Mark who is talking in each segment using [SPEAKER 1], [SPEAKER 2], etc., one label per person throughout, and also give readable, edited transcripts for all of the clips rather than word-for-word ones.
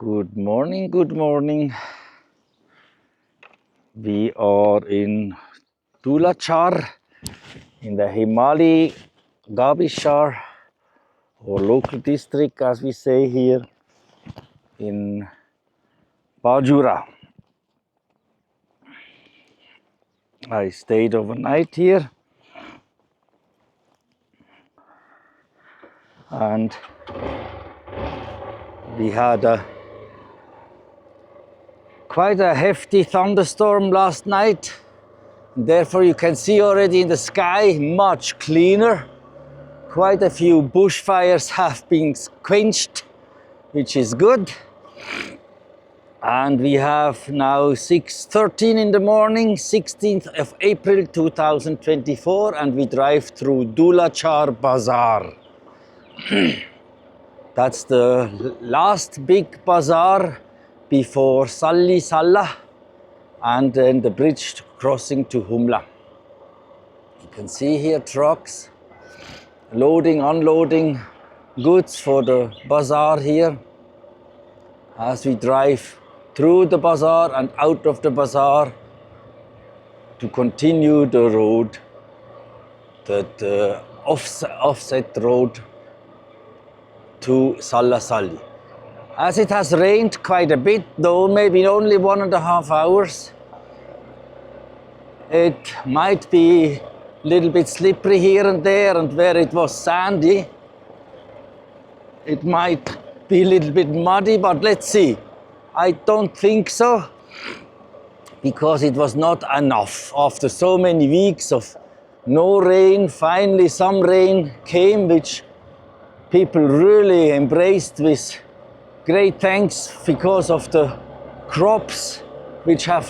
[SPEAKER 1] Good morning, good morning. We are in Dulachar in the Himali Gabishar or local district as we say here in Bajura. I stayed overnight here and we had quite a hefty thunderstorm last night. Therefore you can see already in the sky much cleaner. Quite a few bushfires have been quenched, which is good. And we have now 6:13 in the morning, 16th of April 2024, and we drive through Dulachar Bazaar. That's the last big bazaar before Salli Sallah and then the bridge crossing to Humla. You can see here trucks loading, unloading goods for the bazaar here as we drive through the bazaar and out of the bazaar to continue the road, the offset road to Sallah Salli. As it has rained quite a bit, though maybe only 1.5 hours, it might be a little bit slippery here and there, and where it was sandy, it might be a little bit muddy, but let's see. I don't think so, because it was not enough. After so many weeks of no rain, finally some rain came, which people really embraced with great thanks because of the crops which have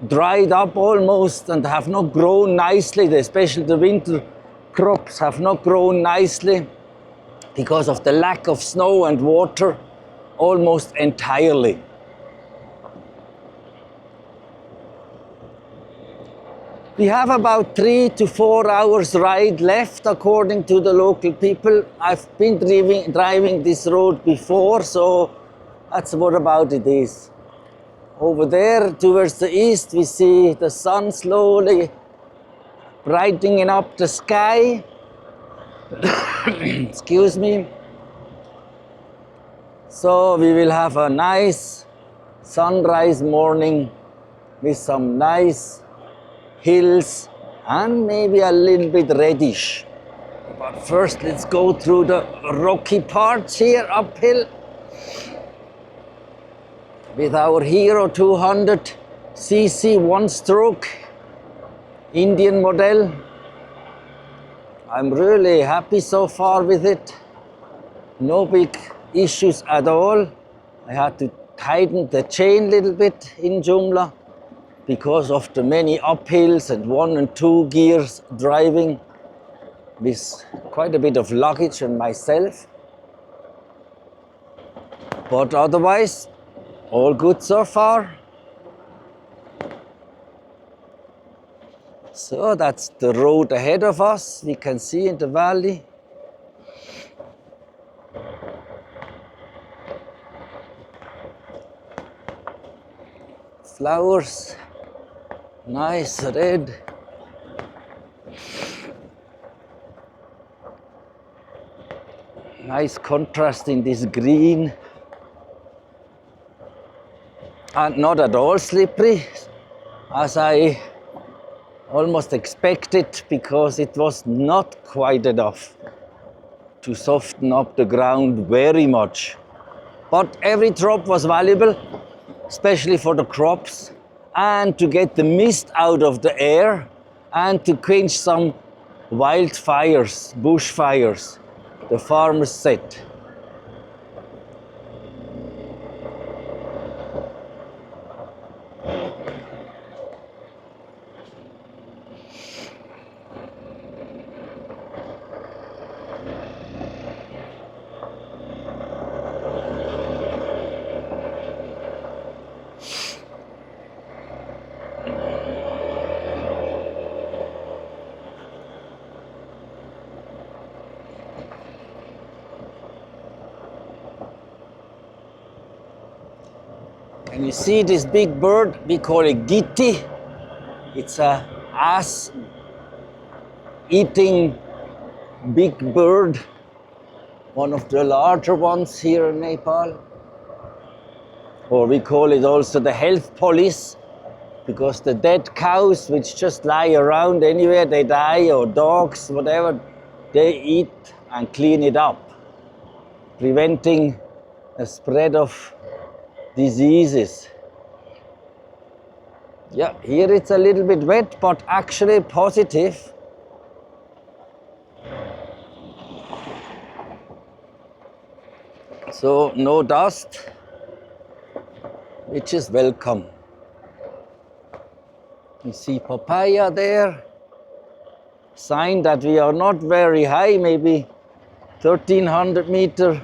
[SPEAKER 1] dried up almost and have not grown nicely, especially the winter crops have not grown nicely because of the lack of snow and water almost entirely. We have about 3 to 4 hours ride left according to the local people. I've been driving this road before, so that's what about it is. Over there towards the east we see the sun slowly brightening up the sky. Excuse me. So we will have a nice sunrise morning with some nice hills and maybe a little bit reddish. But first let's go through the rocky parts here uphill with our Hero 200cc one-stroke Indian model. I'm really happy so far with it. No big issues at all. I had to tighten the chain a little bit in Jumla because of the many uphills and 1 and 2 gears driving with quite a bit of luggage and myself. But otherwise, all good so far. So that's the road ahead of us, we can see in the valley. Flowers, nice red. Nice contrast in this green. And not at all slippery, as I almost expected, because it was not quite enough to soften up the ground very much. But every drop was valuable, especially for the crops, and to get the mist out of the air, and to quench some wildfires, bushfires, the farmers said. Can you see this big bird? We call it gitti. It's a ass eating big bird, one of the larger ones here in Nepal. Or we call it also the health police, because the dead cows which just lie around anywhere, they die, or dogs, whatever, they eat and clean it up, preventing a spread of diseases. Yeah, here it's a little bit wet, but actually positive. So no dust, which is welcome. You see papaya there, sign that we are not very high, maybe 1300 meter,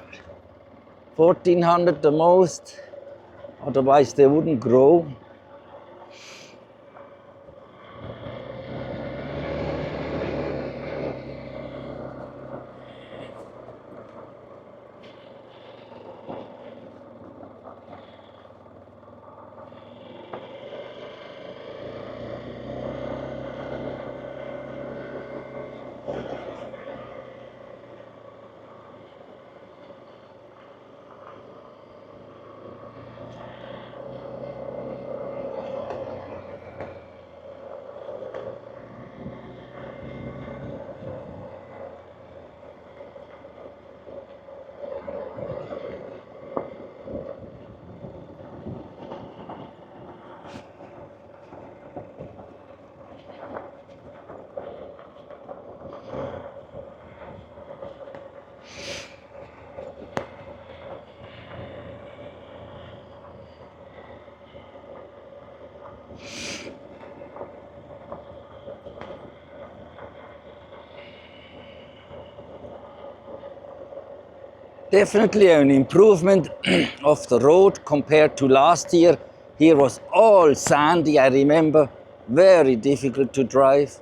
[SPEAKER 1] 1400 the most, otherwise they wouldn't grow. Definitely an improvement of the road compared to last year. Here was all sandy, I remember, very difficult to drive.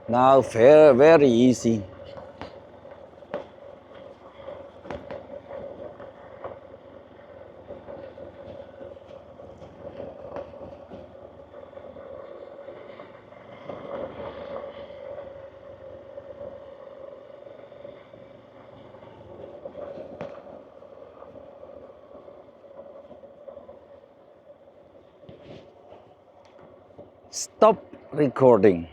[SPEAKER 1] Now fair, very easy. Stop recording.